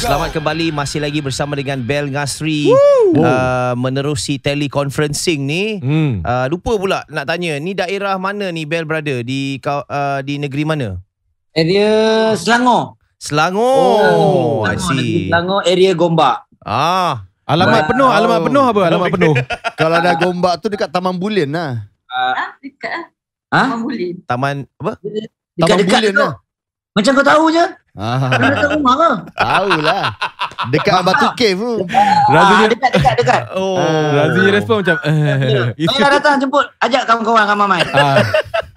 Selamat kembali, masih lagi bersama dengan Bel Ngasri. Menerusi teleconferencing ni. Lupa pula nak tanya, ni daerah mana ni Bel berada? Di negeri mana? Area Selangor. Selangor. I see. Selangor, area Gombak. Alamat penuh apa? Alamat penuh. Kalau dah Gombak tu dekat Taman Bulen lah. Dekat Ha? Taman apa? Dekat-dekat Bulen tu. lah. Macam kau tahu je. Kau dekat rumah ke? Tahulah. Dekat Batu Cave tu. Rasanya Dekat. Rasanya respon macam Baiklah, datang jemput. Ajak kawan-kawan ramai main.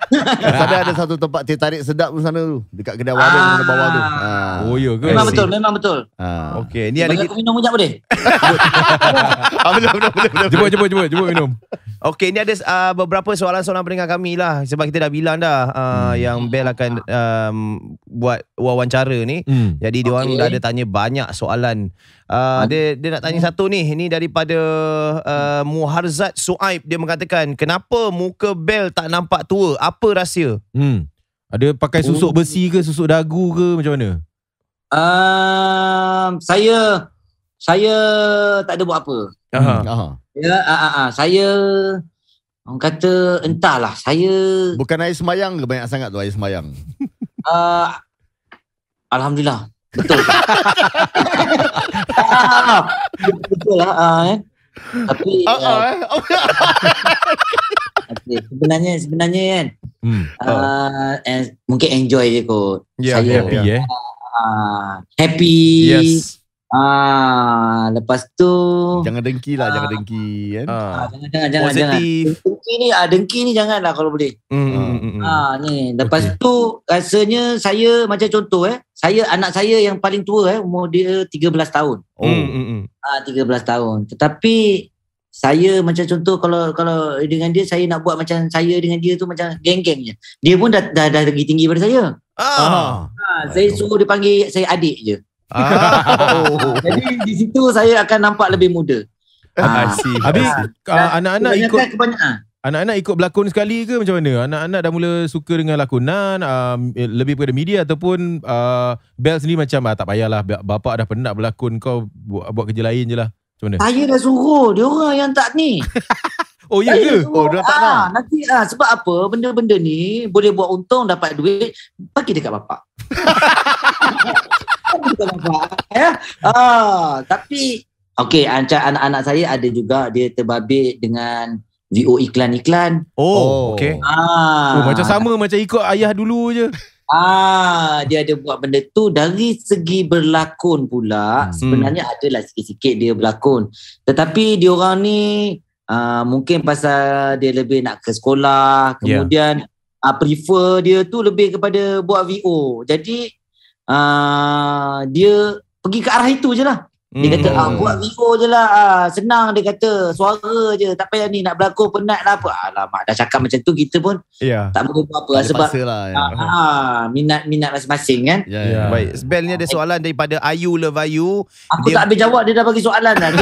Ada satu tempat teh tarik sedap di sana tu. Dekat kedai warung di bawah tu. Oh ya ke? Memang betul. Okey, ni ada Bagi aku minum sekejap boleh? Boleh. Jemput minum. Okey, ni ada beberapa soalan-soalan pendengar kami lah. Sebab kita dah bilang dah yang Bel akan buat wawancara ni. Jadi diorang dah ada tanya banyak soalan. Dia nak tanya satu ni. Ini daripada Muharzat Suaib. Dia mengatakan, kenapa muka Bel tak nampak tua? Apa rahsia? Ada pakai susuk besi ke, susuk dagu ke, macam mana? Saya tak ada buat apa. Saya orang kata entahlah, saya Bukan air semayang ke banyak sangat tu air semayang? Alhamdulillah. Betul. Betul lah. Tapi okay, sebenarnya kan mungkin enjoy je kot. Saya happy. Yes. Lepas tu Jangan dengki lah, jangan dengki kan. Jangan. Positif. Dengki ni janganlah kalau boleh. Ni lepas tu rasanya saya macam contoh anak saya yang paling tua umur dia 13 tahun. 13 tahun. Tetapi saya macam contoh kalau dengan dia, saya nak buat macam saya dengan dia tu macam geng-geng je. Dia pun dah lagi tinggi daripada saya. Saya suruh dia panggil saya adik je. Jadi di situ saya akan nampak lebih muda. Habis anak-anak ikut kebanyakan. Anak-anak ikut berlakon sekali ke macam mana? Anak-anak dah mula suka dengan lakonan, lebih kepada media, ataupun Bel sendiri macam tak payahlah, bapak dah penat berlakon, kau buat kerja lain je lah. Macam mana? Saya dah suruh, dia orang yang tak ni. Oh ya ke? Dia tak nak. Nanti sebab apa benda-benda ni boleh buat untung, dapat duit, bagi dekat bapak. Tapi okey, anak-anak saya ada juga dia terbabit dengan VO iklan-iklan. Okey. Macam sama macam ikut ayah dulu je. Dia ada buat benda tu. Dari segi berlakon pula, sebenarnya adalah sikit-sikit dia berlakon. Tetapi diorang ni mungkin pasal dia lebih nak ke sekolah, kemudian prefer dia tu lebih kepada buat VO. Jadi dia pergi ke arah itu je lah. Dia kata buat VO je lah, senang, dia kata suara je, tak payah ni nak berlakon, penat lah apa. Alamak, dah cakap macam tu, kita pun tak boleh buat apa sebab minat masing-masing kan. Baik, Bel ni ada soalan daripada Ayu Love Ayu. Aku tak habis jawab, dia dah bagi soalan dah.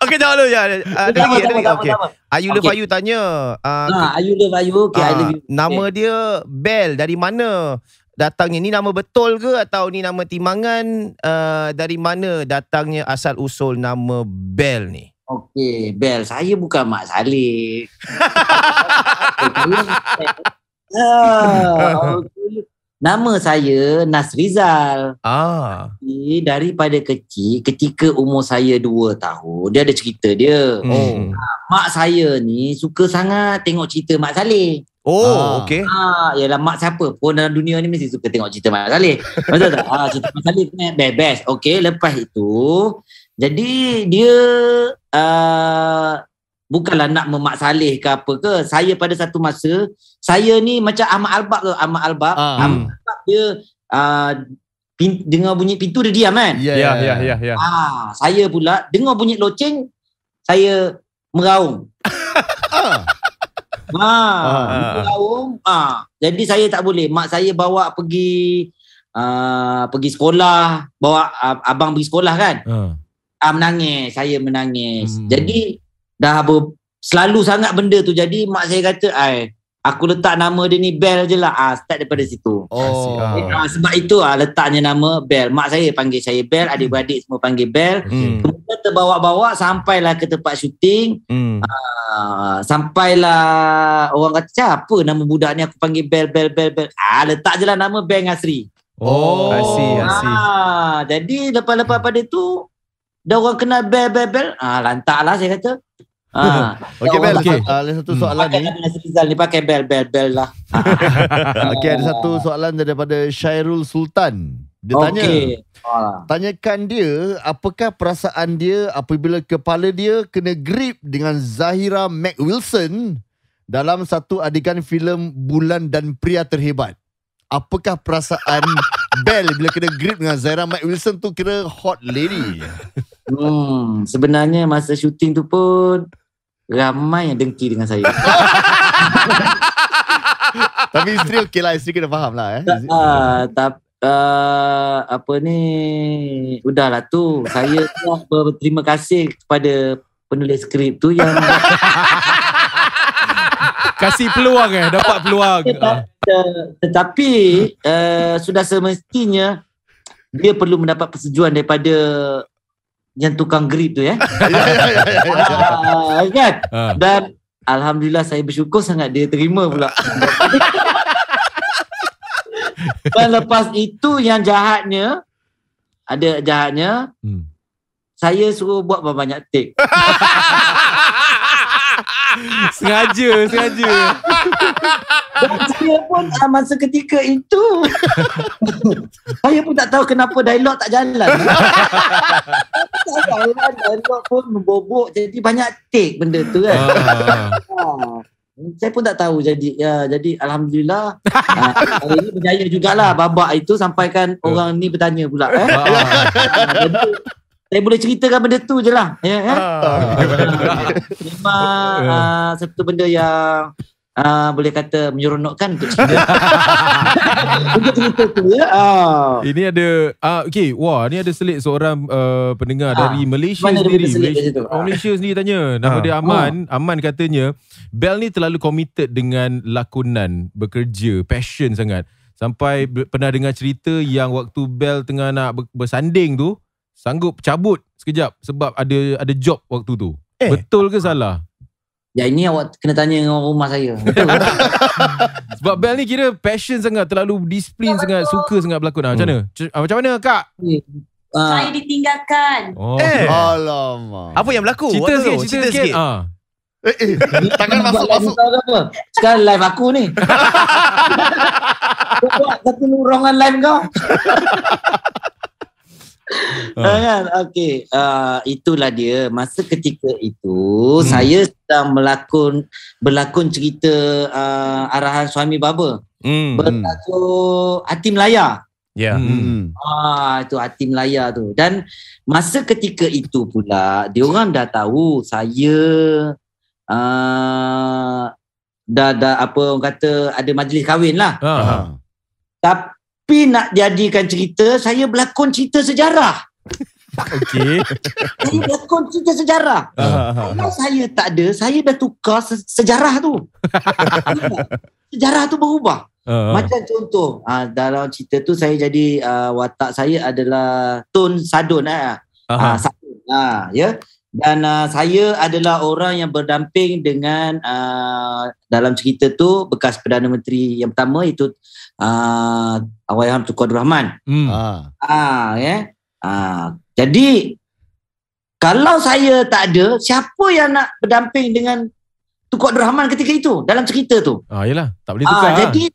Okey, jawab dulu ya. Ada lagi. Okey. Ayu Love Ayu tanya, Ayu Love Ayu, okay, I love you. Nama dia Bel, dari mana datangnya? Ni nama betul ke atau ni nama timangan? Dari mana datangnya asal usul nama Bel ni? Okey, Bel, saya bukan Mak Saleh. Nama saya Nas Rizal. Daripada kecil, ketika umur saya 2 tahun, dia ada cerita dia. Mak saya ni suka sangat tengok cerita Mak Saleh. Okey. Yalah, mak siapa pun dalam dunia ni mesti suka tengok cerita Mak Saleh. Betul tak? Cerita Mak Saleh best. Okey, lepas itu jadi dia bukanlah nak memak Saleh ke apa ke. Saya pada satu masa, saya ni macam Ahmad Albab tu. Ahmad Albab dia dengar bunyi pintu dia diam kan. Ya. Saya pula dengar bunyi loceng, saya meraung. Meraung. Jadi saya tak boleh. Mak saya bawa pergi sekolah, bawa abang pergi sekolah kan. Menangis, saya menangis. Jadi dah selalu sangat benda tu. Jadi mak saya kata, aku letak nama dia ni Bel je lah. Start daripada situ. Sebab itu letaknya nama Bel. Mak saya panggil saya Bel, adik-beradik semua panggil Bel. Kemudian terbawa-bawa sampailah ke tempat syuting. Sampailah orang kata, apa nama budak ni, aku panggil Bel. Letak je lah nama Bel Ngasri. Asyik. Jadi lepas-lepas pada tu dah orang kenal Bel. Lantak lah saya kata. Okey Bel, ada satu soalan ni. Pakai Bel lah. Okey, ada satu soalan daripada Syairul Sultan. Dia tanya, tanyakan dia apakah perasaan dia apabila kepala dia kena grip dengan Zahira Mac Wilson dalam satu adegan filem Bulan dan Pria Terhebat. Apakah perasaan Bel bila kena grip dengan Zahira Mac Wilson tu, kira hot lady? Sebenarnya masa syuting tu pun ramai yang dengki dengan saya. Tapi isteri okey lah, isteri kena faham lah. Apa ni, udahlah tu. Saya berterima kasih kepada penulis skrip tu yang kasih peluang dapat peluang. Tetapi sudah semestinya dia perlu mendapat persetujuan daripada yang tukang grip tu kan? Dan alhamdulillah saya bersyukur sangat dia terima pula. Dan lepas itu yang jahatnya, saya suruh buat banyak take. Sengaja. Dan saya pun masa ketika itu saya pun tak tahu kenapa dialog tak jalan. Dialog pun membobok, jadi banyak take benda tu kan. Saya pun tak tahu. Jadi alhamdulillah hari ini berjaya jugalah babak itu, sampaikan orang ni bertanya pula. Jadi saya boleh ceritakan benda tu je lah. Memang satu benda yang boleh kata menyeronokkan untuk cerita. Untuk cerita tu Ini ada ni ada selit seorang pendengar dari Malaysia mana sendiri. Malaysia sendiri tanya. Nama dia Aman. Aman katanya Bel ni terlalu committed dengan lakonan, bekerja, passion sangat. Sampai pernah dengar cerita yang waktu Bel tengah nak bersanding tu, sanggup cabut sekejap sebab ada job waktu tu. Betul ke salah? Ya, ini awak kena tanya dengan orang rumah saya. Sebab Bel ni kira passion sangat, terlalu disiplin sangat, suka sangat berlakon. Macam mana Kak? Saya ditinggalkan. Alamak. Apa yang berlaku? Cerita sikit. Tangan masuk. Sekarang live aku ni. Buat satu lurongan live kau. Kan? Okey, itulah dia. Masa ketika itu saya sedang berlakon cerita arahan Suami Baba. Bertajuk Hati Melaya. Itu Hati Melaya tu. Dan masa ketika itu pula diorang dah tahu saya dah apa orang kata ada majlis kahwin lah. Tapi nak jadikan cerita, saya berlakon cerita sejarah. Okey. Saya berlakon cerita sejarah. Kalau saya tak ada, saya dah tukar sejarah tu. Sejarah tu berubah. Macam contoh, dalam cerita tu saya jadi watak saya adalah Tun Sadun. Sadun. Ya. Dan saya adalah orang yang berdamping dengan dalam cerita tu bekas Perdana Menteri yang pertama, itu Allahyarham Tunku Abdul Rahman. Jadi kalau saya tak ada, siapa yang nak berdamping dengan Tunku Abdul Rahman ketika itu dalam cerita tu? Yelah, tak boleh tukar. Jadi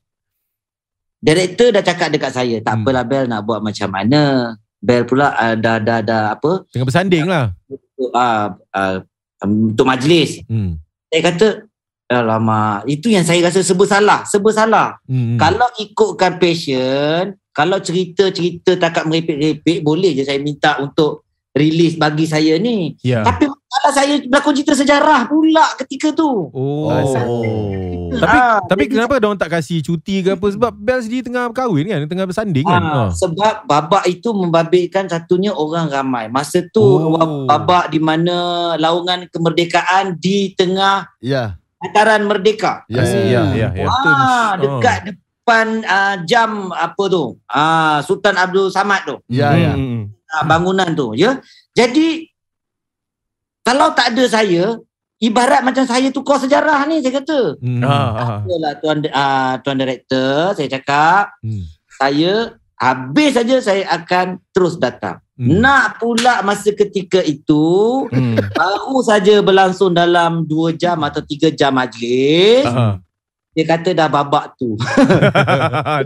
director dah cakap dekat saya, tak apalah Bel, nak buat macam mana. Bel pula dah apa? Tengah bersanding lah. Untuk majlis. Saya kata, alamak, itu yang saya rasa serba salah. Kalau ikutkan passion, kalau cerita-cerita takat merepek-repek, boleh je saya minta untuk release bagi saya ni. Tapi kalau saya berlakon cerita sejarah pula ketika tu. Tapi kenapa diorang tak kasih cuti ke apa? Sebab Bel sendiri tengah kahwin kan, tengah bersanding kan. Sebab babak itu membabitkan satunya orang ramai. Masa tu babak di mana laungan kemerdekaan di tengah Dataran Merdeka. Ya. Dekat depan jam apa tu? Sultan Abdul Samad tu. Ya. Bangunan tu, ya. Jadi kalau tak ada saya, ibarat macam saya tukar sejarah ni, saya kata. Apalah tuan director, saya cakap, saya habis saja saya akan terus datang. Nak pula masa ketika itu baru saja berlangsung dalam 2 jam atau 3 jam majlis. Dia kata dah babak tu.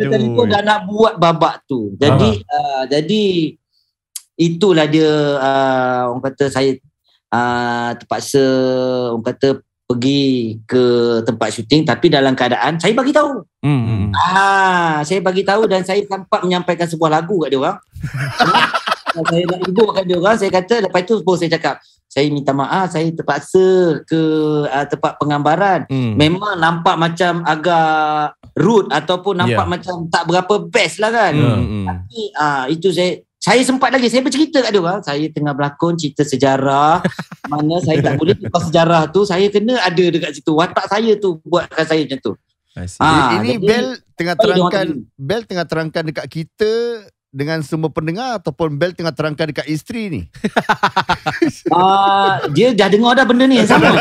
Dia telefon dah nak buat babak tu. Jadi itulah dia orang kata saya terpaksa orang kata pergi ke tempat syuting, tapi dalam keadaan saya bagi tahu. Saya bagi tahu dan saya sempat menyampaikan sebuah lagu kat dia orang. Saya nak hibur kat dia orang. Saya kata lepas itu saya cakap, saya minta maaf, saya terpaksa ke tempat penggambaran. Memang nampak macam agak rude ataupun nampak macam tak berapa best lah kan. Tapi itu saya sempat lagi, saya bercerita kat dia orang, saya tengah berlakon cerita sejarah. Mana saya tak boleh tukar sejarah tu, saya kena ada dekat situ. Watak saya tu buatkan saya macam tu. Ini Bel tengah terangkan dekat kita dengan semua pendengar ataupun Bel tengah terangkan dekat isteri ni? Dia dah dengar dah benda ni sama.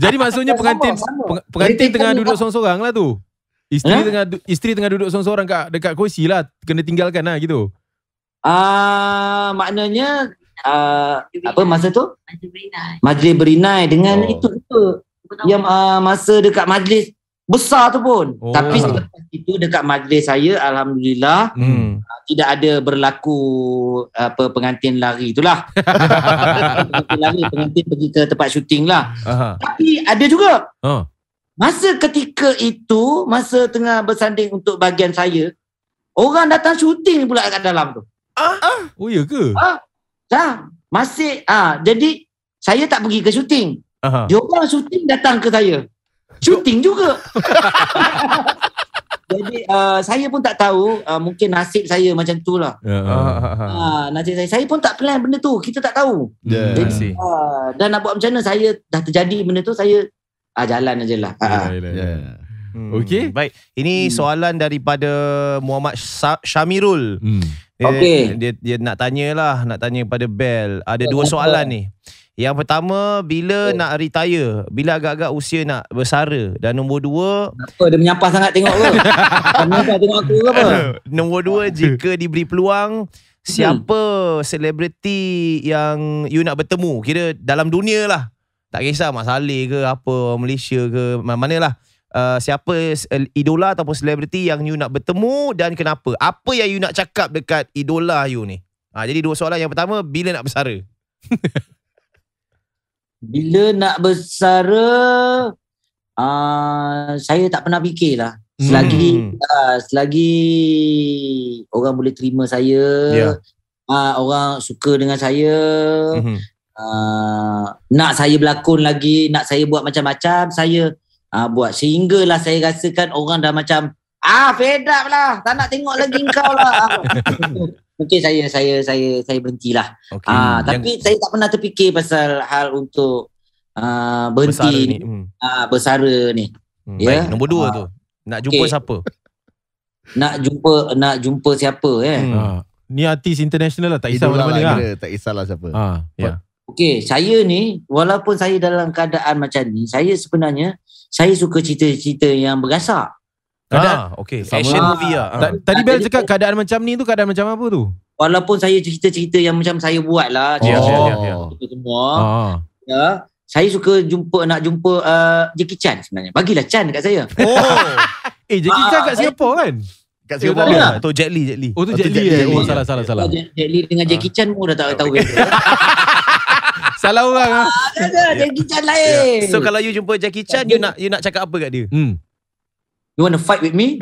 Jadi maksudnya pengantin tengah duduk seorang-seorang lah tu. Isteri tengah duduk seorang-seorang dekat kursi lah, kena tinggalkan lah gitu. Maknanya apa masa tu? Majlis berinai dengan itu yang masa dekat majlis besar tu pun. Tapi selepas itu dekat majlis saya, alhamdulillah tidak ada berlaku pengantin lari itulah. Pengantin pergi ke tempat syuting lah. Tapi ada juga masa ketika itu, masa tengah bersanding untuk bahagian saya, orang datang syuting pula kat dalam tu. Oh ya ke? Masih jadi saya tak pergi ke syuting. Dia orang syuting datang ke saya. Syuting juga. Jadi saya pun tak tahu, mungkin nasib saya macam tu lah. Nasib saya pun tak plan benda tu, kita tak tahu. Jadi, dan nak buat macam mana, saya dah terjadi benda tu, saya jalan aje lah. Okey. Baik, ini soalan daripada Muhammad Syamirul. Dia nak tanya pada Bel. Ada 2 soalan ni. Yang pertama, bila nak retire? Bila agak-agak usia nak bersara? Dan nombor 2, apa dia menyampah sangat tengok ke? Menyampah tengok aku ke apa? Nombor 2, jika diberi peluang, siapa selebriti yang you nak bertemu? Kira dalam dunia lah. Tak kisah Mak Saleh ke apa, Malaysia ke, manalah. Siapa idola ataupun selebriti yang you nak bertemu dan kenapa? Apa yang you nak cakap dekat idola you ni? Jadi 2 soalan. Yang pertama, bila nak bersara? Bila nak bersara, saya tak pernah fikir lah. Selagi orang boleh terima saya, orang suka dengan saya, nak saya berlakon lagi, nak saya buat macam-macam, saya buat. Sehinggalah saya rasakan orang dah macam fed up lah, tak nak tengok lagi kau lah. Mungkin saya berhentilah. Tapi saya tak pernah terfikir pasal hal untuk berhenti bersara ni. Baik, nombor 2 tu. Nak jumpa siapa? Nak jumpa siapa Ni artis international lah, tak kisah mana-mana lah. Tak kisahlah siapa. Okey, saya ni walaupun saya dalam keadaan macam ni, saya sebenarnya saya suka cerita-cerita yang bergasak. Okey, action movie lah. Tadi Bel cakap keadaan macam ni tu, keadaan macam apa tu? Walaupun saya cerita-cerita yang macam saya buat lah, itu semua. Saya suka nak jumpa Jackie Chan sebenarnya. Bagilah Chan dekat saya. Jackie Chan kat Singapore kan? Kat Singapore. Tu Jet Li. Oh tu Jet Li. Salah. Jet Li dengan Jackie Chan pun dah tak tahu. Salah orang. Jackie Chan lain. So kalau you jumpa Jackie Chan, you nak cakap apa kat dia? You want to fight with me?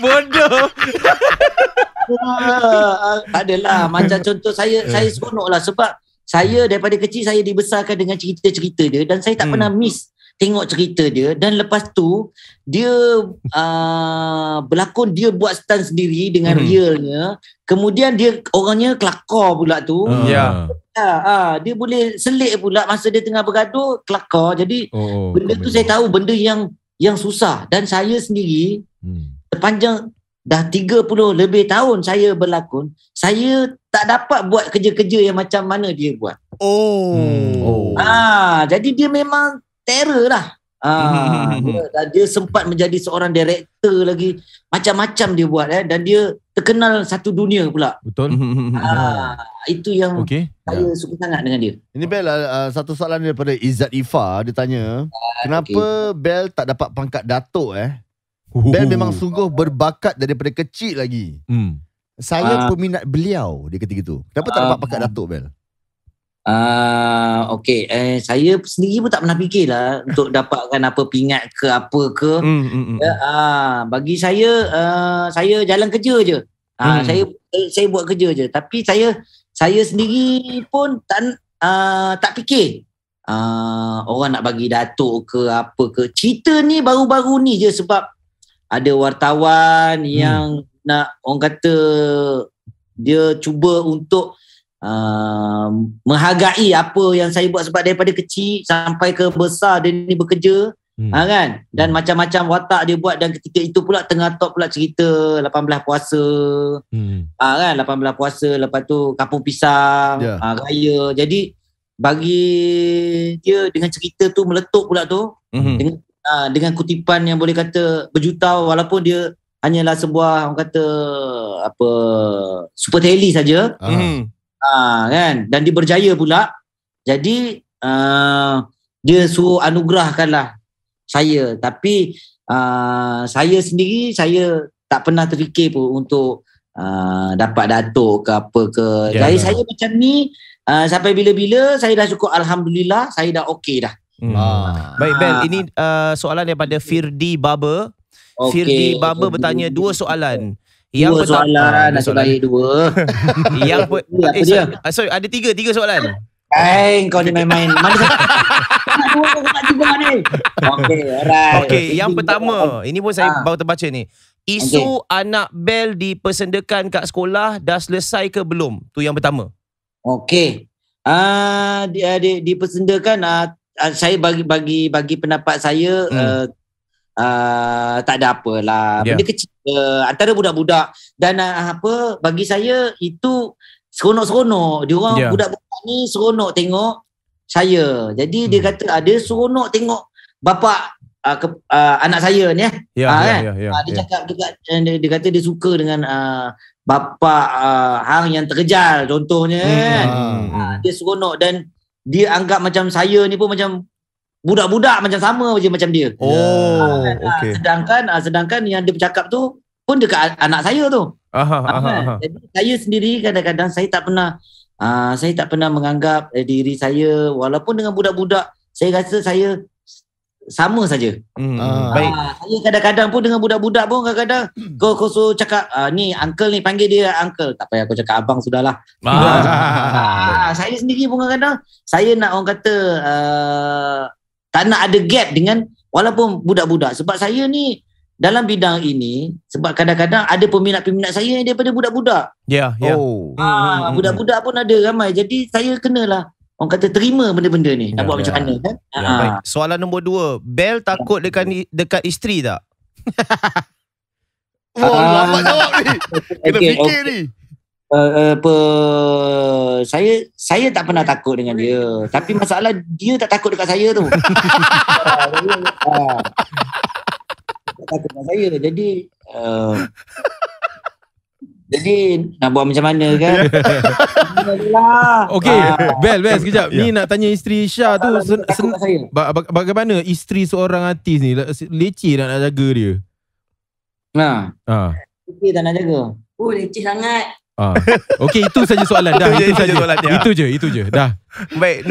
Bodoh. Tak adalah. Macam contoh saya seronok lah sebab saya daripada kecil saya dibesarkan dengan cerita-cerita dia dan saya tak pernah miss tengok cerita dia. Dan lepas tu dia berlakon, dia buat stunt sendiri dengan realnya. Kemudian dia orangnya kelakar pula tu. Dia boleh selit pula masa dia tengah bergaduh, kelakar. Jadi benda tu saya tahu benda yang susah. Dan saya sendiri sepanjang dah 30 lebih tahun saya berlakon, saya tak dapat buat kerja-kerja yang macam mana dia buat. Jadi dia memang terror lah. Dia sempat menjadi seorang director lagi, macam-macam dia buat dan dia terkenal satu dunia pula. Betul. Itu yang saya suka sangat dengan dia. Ini Bel, satu soalan daripada Izzat Ifa. Dia tanya, kenapa Bel tak dapat pangkat Datuk Bel memang sungguh berbakat daripada kecil lagi. Saya peminat beliau, dia kata gitu. Kenapa tak dapat pangkat Datuk Bel? Saya sendiri pun tak pernah fikirlah untuk dapatkan apa pingat ke apa ke. Bagi saya jalan kerja je. Saya buat kerja je. Tapi saya sendiri pun tak fikir orang nak bagi datuk ke apa ke. Cerita ni baru-baru ni je sebab ada wartawan yang nak, orang kata dia cuba untuk menghargai apa yang saya buat, sebab daripada kecil sampai ke besar dia ni bekerja kan, dan macam-macam watak dia buat. Dan ketika itu pula tengah top pula cerita 18 puasa kan, 18 puasa, lepas tu Kampung Pisang, Raya. Jadi bagi dia dengan cerita tu meletup pula tu, dengan kutipan yang boleh kata berjuta, walaupun dia hanyalah sebuah, orang kata apa, super teli saja. Kan, dan dia berjaya pula. Jadi dia suruh anugerahkanlah saya. Tapi saya sendiri, saya tak pernah terfikir pun untuk dapat datuk ke apa ke. Jadi saya macam ni sampai bila-bila saya dah cukup, alhamdulillah saya dah okey dah. Baik Bel, ini soalan daripada Firdi Baba. Firdi Baba bertanya 2 soalan. Yang soalan, nasib baik 2. Yang sorry, ada 3 soalan. Kau ni main-main. Mana Okey, yang pertama, ini pun saya baru terbaca ni. Isu anak Bel dipersendakan kat sekolah dah selesai ke belum? Tu yang pertama. Okey. Dia dipersendakan, saya bagi pendapat saya tak ada apalah. Benda kecil antara budak-budak. Dan bagi saya itu seronok-seronok. Dia orang budak-budak ni seronok tengok saya. Jadi dia kata ada seronok tengok bapa anak saya ni. Dia cakap dia kata dia suka dengan bapa hang yang terkejal contohnya kan. Dia seronok dan dia anggap macam saya ni pun macam budak-budak macam sama je macam dia. Sedangkan yang dia bercakap tu pun dekat anak saya tu. Jadi saya sendiri kadang-kadang saya tak pernah menganggap diri saya, walaupun dengan budak-budak saya rasa saya sama saja. Baik. Saya kadang-kadang pun dengan budak-budak pun kadang-kadang kau suruh cakap ni uncle ni, panggil dia uncle. Tak payah kau cakap abang sudahlah. Saya sendiri pun kadang-kadang saya nak, orang kata tak nak ada gap dengan walaupun budak-budak. Sebab saya ni dalam bidang ini, sebab kadang-kadang ada peminat-peminat saya yang daripada budak-budak. Budak-budak pun ada ramai. Jadi saya kenalah, orang kata, terima benda-benda ni. Nak buat macam mana kan? Baik. Soalan nombor 2. Bel takut dekat isteri tak? Lambat jawab ni. Kena fikir ni. Saya tak pernah takut dengan dia. Tapi masalah dia tak takut dekat saya tu. Tak takut dengan saya. Jadi nak buat macam mana kan? Okey, Bel sekejap. Ni nak tanya isteri Syah tu bagaimana isteri seorang artis ni leceh nak jaga dia? Leceh tak nak jaga. Leceh sangat. Okey, itu saja soalan dah. Itu je. Dah. Baik,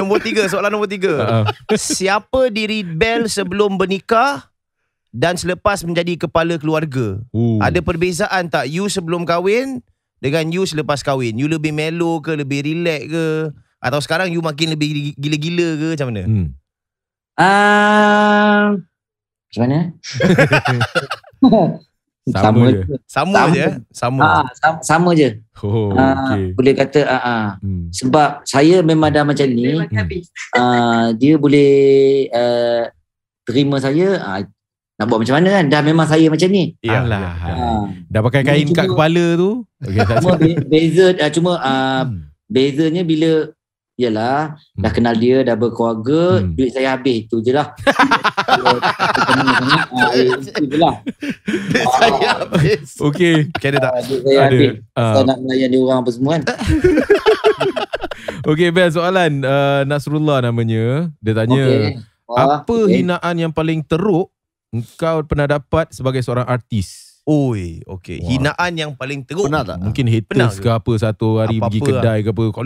soalan nombor 3. Siapa diri Bel sebelum bernikah dan selepas menjadi kepala keluarga? Ada perbezaan tak you sebelum kahwin dengan you selepas kahwin? You lebih mellow ke, lebih relax ke, atau sekarang you makin lebih gila-gila ke, macam mana? Macam mana? Sama je. Sama je. Sama. Sama je. Oh, okay. Boleh kata sebab saya memang dah macam ni. Dia boleh terima saya. Nak buat macam mana kan? Dah memang saya macam ni. Alah. Dah pakai kain kat kepala tu. Okay, cuma beza bezanya bila yalah dah kenal dia, dah berkeluarga, duit saya habis, tu je lah. Itu je lah. Duit saya habis. Okay. Ada tak? Duit saya habis. Saya nak melayan dia orang apa semua kan. Okay, Bel, soalan Nasrullah namanya. Dia tanya, apa hinaan yang paling teruk engkau pernah dapat sebagai seorang artis? Oi, okay. Hinaan yang paling teruk. Pernah tak? Mungkin haters ke apa, satu hari Apa-apa pergi kedai ke apa, kau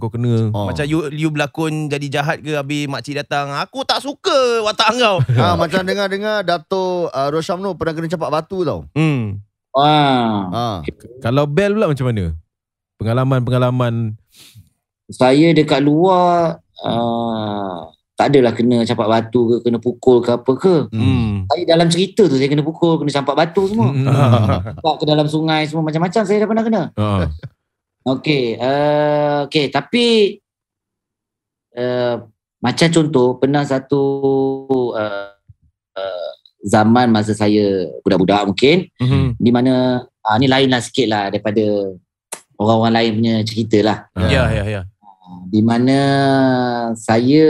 kena. Macam you berlakon jadi jahat ke, habis makcik datang, aku tak suka watak kau. Macam dengar-dengar Dato' Roshamno pernah kena campak batu tau. Kalau Bel pula macam mana? Pengalaman Saya dekat luar tak adalah kena campak batu ke, kena pukul ke apa ke. Saya dalam cerita tu saya kena pukul, kena campak batu semua. Campak ke dalam sungai semua, macam-macam saya dah pernah kena. Okay, tapi macam contoh, pernah satu zaman masa saya budak-budak mungkin, di mana ni lain lah sikit lah daripada orang-orang lain punya cerita lah. Ya. Di mana saya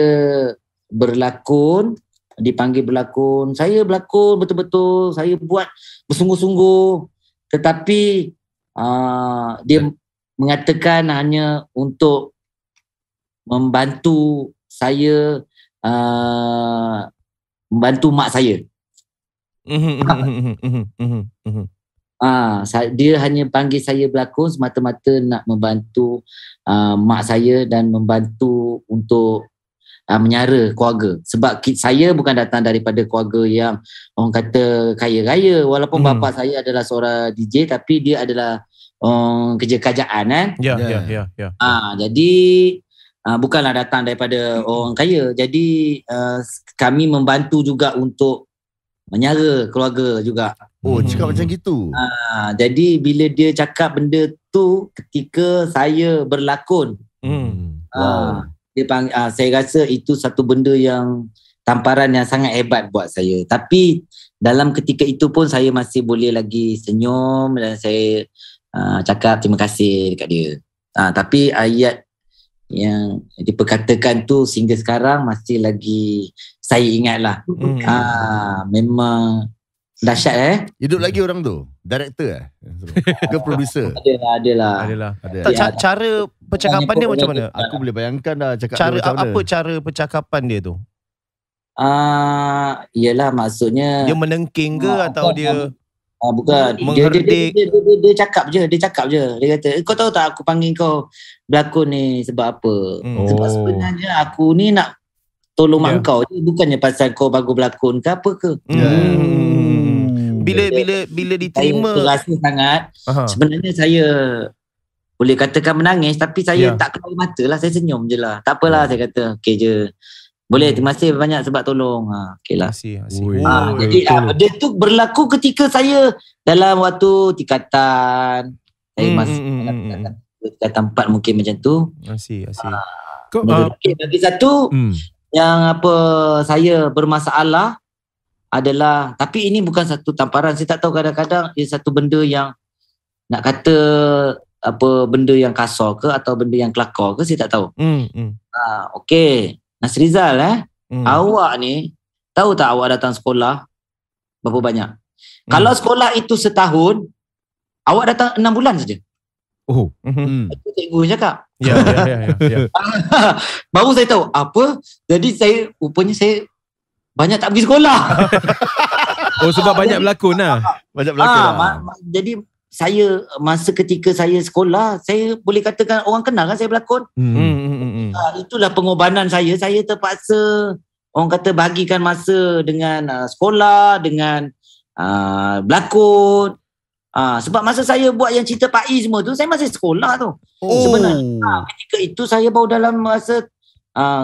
berlakon, dipanggil berlakon. Saya berlakon betul-betul, saya buat bersungguh-sungguh. Tetapi dia mengatakan hanya untuk membantu saya, membantu mak saya. Dia hanya panggil saya berlakon semata-mata nak membantu mak saya dan membantu untuk menyara keluarga. Sebab saya bukan datang daripada keluarga yang orang kata kaya raya. Walaupun bapa saya adalah seorang DJ, tapi dia adalah kerja kerajaan kan. Ya. Jadi bukanlah datang daripada orang kaya. Jadi kami membantu juga untuk menyara keluarga juga. Cakap macam gitu. Jadi bila dia cakap benda tu ketika saya berlakon, dia panggil, saya rasa itu satu benda yang tamparan yang sangat hebat buat saya. Tapi dalam ketika itu pun saya masih boleh lagi senyum dan saya cakap terima kasih dekat dia. Tapi ayat yang diperkatakan tu sehingga sekarang masih lagi saya ingat lah. Memang dahsyat Hidup lagi orang tu? Director ke producer? Adalah. Cara percakapan dia macam mana? Aku boleh bayangkan dah cakap Cara percakapan dia tu? Yelah, maksudnya dia menengking ke atau dia bukan. Dia cakap je. Dia kata, kau tahu tak aku panggil kau berlakon ni sebab apa? Sebab sebenarnya aku ni nak tolong mak kau je, bukannya pasal kau bagus berlakon ke apa ke. Bila diterima, saya terasa sangat. Sebenarnya saya boleh katakan menangis, tapi saya tak keluar mata lah, saya senyum je lah. Tak apalah, saya kata okey je. Boleh, terima kasih banyak sebab tolong. Okey lah. Jadi benda tu berlaku ketika saya dalam waktu tingkatan. Saya masih tingkatan 4 mungkin macam tu. Asyik. Bagi satu yang apa saya bermasalah adalah, tapi ini bukan satu tamparan. Saya tak tahu, kadang-kadang ia satu benda yang nak kata apa, benda yang kasar ke atau benda yang kelakar ke, saya tak tahu. Okey, Nasrizal awak ni tahu tak awak datang sekolah berapa banyak? Kalau sekolah itu setahun, awak datang 6 bulan saja. Itu cikgu cakap. Ya. Baru saya tahu apa. Jadi saya rupanya saya banyak tak pergi sekolah. Sebab banyak berlakon lah. Jadi saya masa ketika saya sekolah, saya boleh katakan orang kenal kan saya berlakon. Itulah pengorbanan saya. Saya terpaksa orang kata bahagikan masa dengan sekolah, dengan berlakon. Sebab masa saya buat yang cerita Pak I semua tu, saya masih sekolah tu. Sebenarnya ketika itu saya baru dalam masa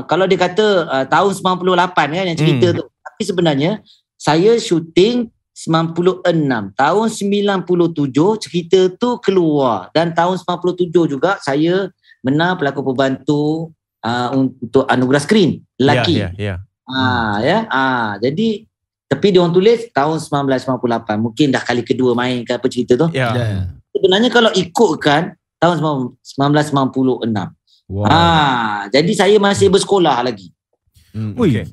kalau dia kata tahun 98 kan yang cerita tu. Tapi sebenarnya saya syuting Tahun 97 cerita tu keluar. Dan tahun 97 juga saya menang pelakon pembantu untuk anugerah skrin lelaki. Jadi tapi dia orang tulis tahun 1998. Mungkin dah kali kedua main ke apa cerita tu. Sebenarnya kalau ikutkan tahun 1996. Wow. Jadi saya masih bersekolah lagi.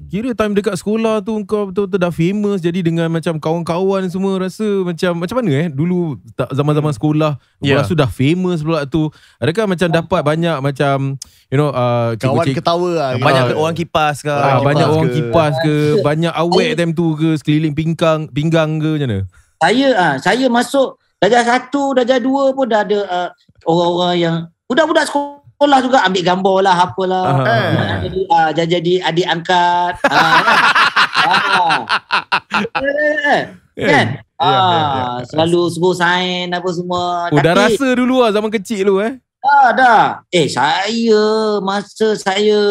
Kira time dekat sekolah tu kau betul-betul dah famous. Jadi dengan macam kawan-kawan semua rasa macam mana dulu zaman-zaman sekolah rasa dah famous pula tu. Adakah macam dapat banyak macam kawan ketawa lah, banyak orang kipas ke, banyak orang kipas ke, banyak awet time tu ke, sekeliling pinggang ke macam mana? Saya masuk darjah 1, darjah 2 pun dah ada orang-orang yang budak-budak sekolah juga ambil gambar lah, apalah. Jadi adik angkat. Kan? Selalu suruh sign apa semua. Dah rasa dulu zaman kecil tu dah. Masa saya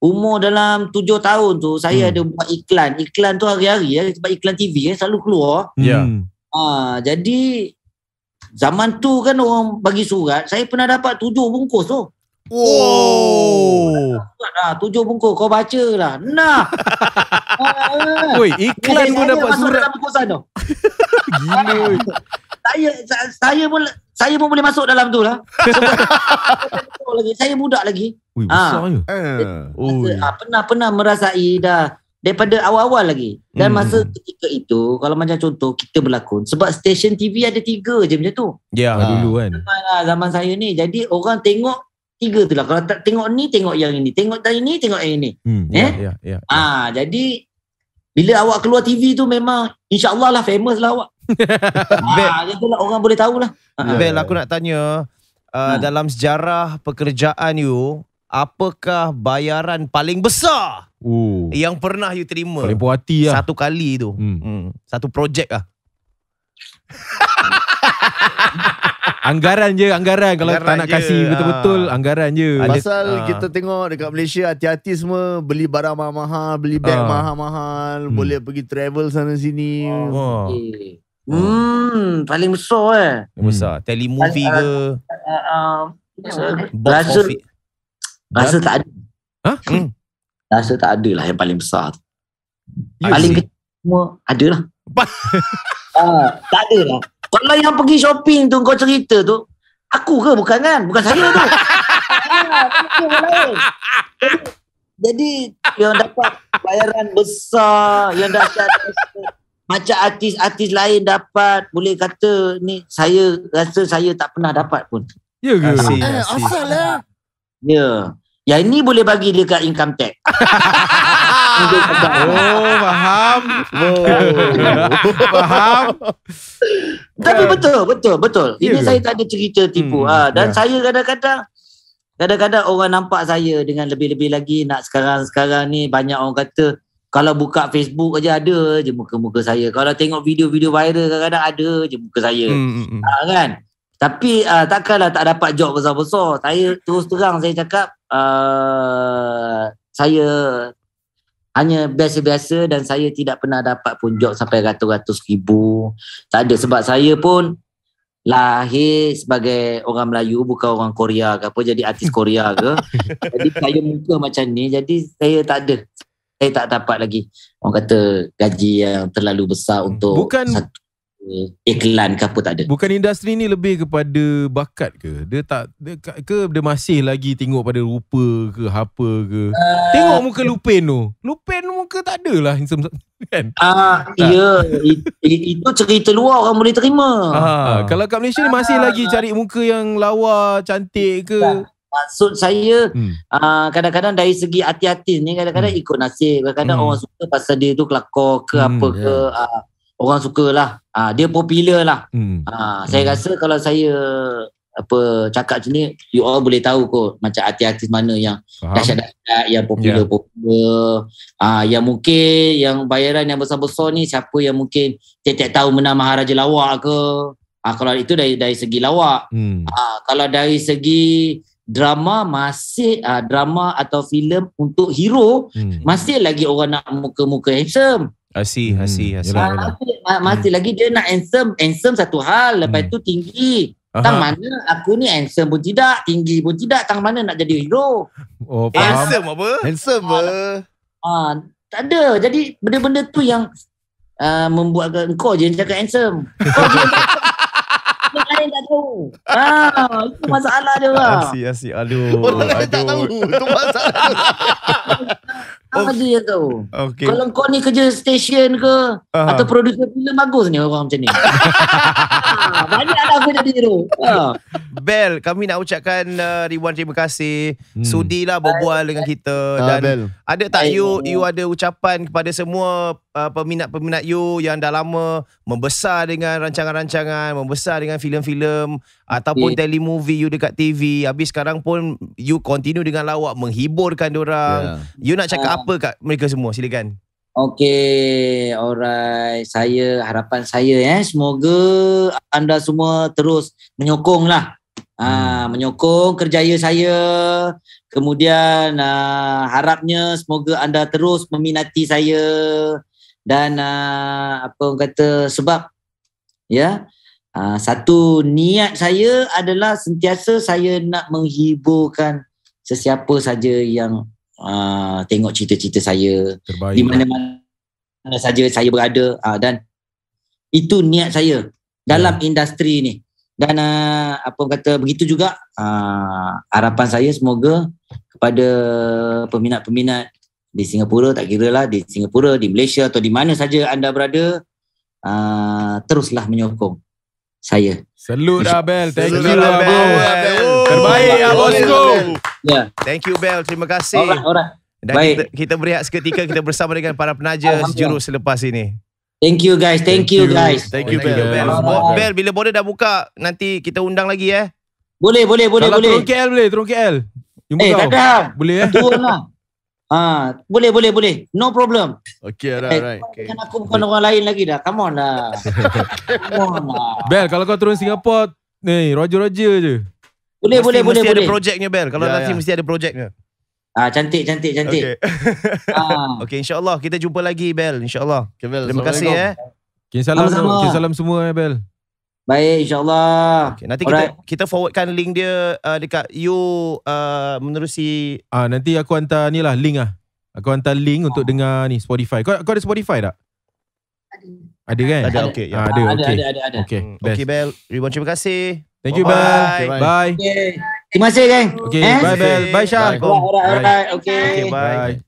umur dalam 7 tahun tu, saya ada buat iklan. Iklan tu hari-hari sebab iklan TV selalu keluar. Jadi zaman tu kan orang bagi surat, saya pernah dapat 7 bungkus tu. 7 bungkus, kau baca lah. Nah. Iklan pun dapat surat dalam bungkusan tu. Gila. Saya pun boleh masuk dalam tu lah. Saya budak lagi. Besarnya. Pernah merasai dah daripada awal-awal lagi. Dan masa ketika itu, kalau macam contoh kita berlakon, sebab stesen TV ada 3 je macam tu. Dulu kan. Zaman saya ni, jadi orang tengok 3 tu lah. Kalau tak tengok ni, tengok yang ini. Tengok yang ini, tengok yang ini. Jadi bila awak keluar TV tu memang insyaAllah lah famous lah awak. Itulah orang boleh tahulah. Bel, aku nak tanya, dalam sejarah pekerjaan you, apakah bayaran paling besar yang pernah you terima? Paling puas hati lah. Satu kali tu. Satu projek lah. Anggaran kalau tak nak kasih betul-betul anggaran je. Pasal kita tengok dekat Malaysia hati-hati semua beli barang mahal-mahal, beli beg mahal-mahal, boleh pergi travel sana sini. Paling besar besar. Telemovie ke? Rasa tak ada. Rasa tak ada lah yang paling besar tu. Paling kecil semua ada lah. Tak ada lah. Kalau yang pergi shopping tu kau cerita tu, aku ke bukan kan? Bukan saya tu. Jadi yang dapat bayaran besar, yang dapat macam artis-artis lain dapat, boleh kata ni saya rasa saya tak pernah dapat pun. Ya ke? Asal lah. Ya. Yang ini boleh bagi dekat income tax. Faham. Faham. Tapi betul. Ini saya tak ada cerita tipu. Dan saya kadang-kadang orang nampak saya dengan lebih-lebih lagi nak sekarang ni banyak orang kata kalau buka Facebook aja ada je muka-muka saya. Kalau tengok video-video viral kadang-kadang ada je muka saya. Kan? Tapi takkanlah tak dapat job besar-besar. Saya terus terang saya cakap saya hanya biasa-biasa dan saya tidak pernah dapat pun job sampai ratus-ratus ribu. Tak ada, sebab saya pun lahir sebagai orang Melayu, bukan orang Korea ke apa, jadi artis Korea ke. Jadi saya muka macam ni, jadi saya tak ada. Saya tak dapat lagi orang kata gaji yang terlalu besar untuk satu iklan ke apa, tak ada. Bukan industri ni lebih kepada bakat ke? Dia dia masih lagi tengok pada rupa ke apa ke? Tengok muka Lupin tu. Lupin muka tak ada lah kan? Ya, itu cerita luar orang boleh terima. Kalau kat Malaysia ni masih lagi cari muka yang lawa, cantik ke? Maksud saya kadang-kadang dari segi artis-artis ni kadang-kadang ikut nasib. Kadang-kadang orang suka pasal dia tu kelakor ke apa ke. Orang suka lah. Dia popular lah. Saya rasa kalau saya cakap macam ni, you all boleh tahu kot macam artis-artis mana yang dahsyat-dahsyat, yang popular. Yang mungkin yang bayaran yang besar-besar ni, siapa yang mungkin tiap-tiap tahun menang Maharaja Lawak ke. Kalau itu dari segi lawak. Kalau dari segi drama, masih drama atau filem untuk hero, masih lagi orang nak muka-muka handsome. I see. Yelah. Masih lagi dia nak handsome satu hal, lepas tu tinggi. Tang mana aku ni handsome pun tidak, tinggi pun tidak, tang mana nak jadi hero? Oh, faham. Handsome Tak ada. Jadi benda-benda tu yang membuatkan kau je yang cakap handsome. Kau je yang lain tak tahu. Itu masalah dia lah. Asyik. Aduh. Orang lain tak tahu. Itu masalah. Apa dia tahu? Okay. Kalau kau ni kerja stesen ke atau producer filem, bagus ni orang macam ni. Banyaklah aku jadi hero. Bel, kami nak ucapkan ribuan terima kasih. Sudilah berbual dengan kita. Dan Bel, ada tak you ada ucapan kepada semua peminat-peminat you yang dah lama membesar dengan rancangan-rancangan, membesar dengan filem-filem ataupun telemovie you dekat TV. Habis sekarang pun you continue dengan lawak menghiburkan diorang. You nak cakap apa kat mereka semua? Silakan. Okey, alright. Harapan saya semoga anda semua terus menyokong lah. Menyokong kerjaya saya. Kemudian harapnya semoga anda terus meminati saya. Dan apa orang kata, sebab satu niat saya adalah sentiasa saya nak menghiburkan sesiapa saja yang tengok cerita-cerita saya. Terbaik. Di mana-mana saja saya berada, dan itu niat saya dalam industri ni. Dan apa orang kata, begitu juga harapan saya semoga kepada peminat-peminat di Singapura, tak kira lah di Singapura, di Malaysia atau di mana saja anda berada, teruslah menyokong saya. Salute dah Bel. Thank you lah bro. Terbaik lah bosku. Thank you Bel. Terima kasih. Alright. Dan kita berehat seketika, kita bersama dengan para penaja sejurus selepas ini. Thank you guys. Thank you guys. Thank you Bel. Bel, bila border dah buka, nanti kita undang lagi Boleh. Kalau turun KL boleh, turun KL. Jumpa kau. Tak ada. Boleh turun lah. Boleh. No problem. Okay, alright. Kan aku bukan orang lain lagi dah. Come on lah. Bel, kalau kau turun Singapura, ni Roger je. Boleh. Mesti ada projeknya Bel. Kalau nanti mesti ada projeknya. Cantik. Okay. Okay, insyaAllah kita jumpa lagi Bel. InsyaAllah. Okay, Bel. Terima kasih Salam semua Bel. Baik, insyaAllah. Okay, nanti kita forwardkan link dia dekat you menerusi. Nanti aku hantar ni lah link lah. Aku hantar link untuk dengar ni Spotify. Kau ada Spotify tak? Ada kan? Ada, okay. Ada. Okay, Bel. Ribuan terima kasih. Thank you Bel. Bye. Okay. Terima kasih gang. Okay, bye Bel. Bye Syah. Alright. Okay. Bye.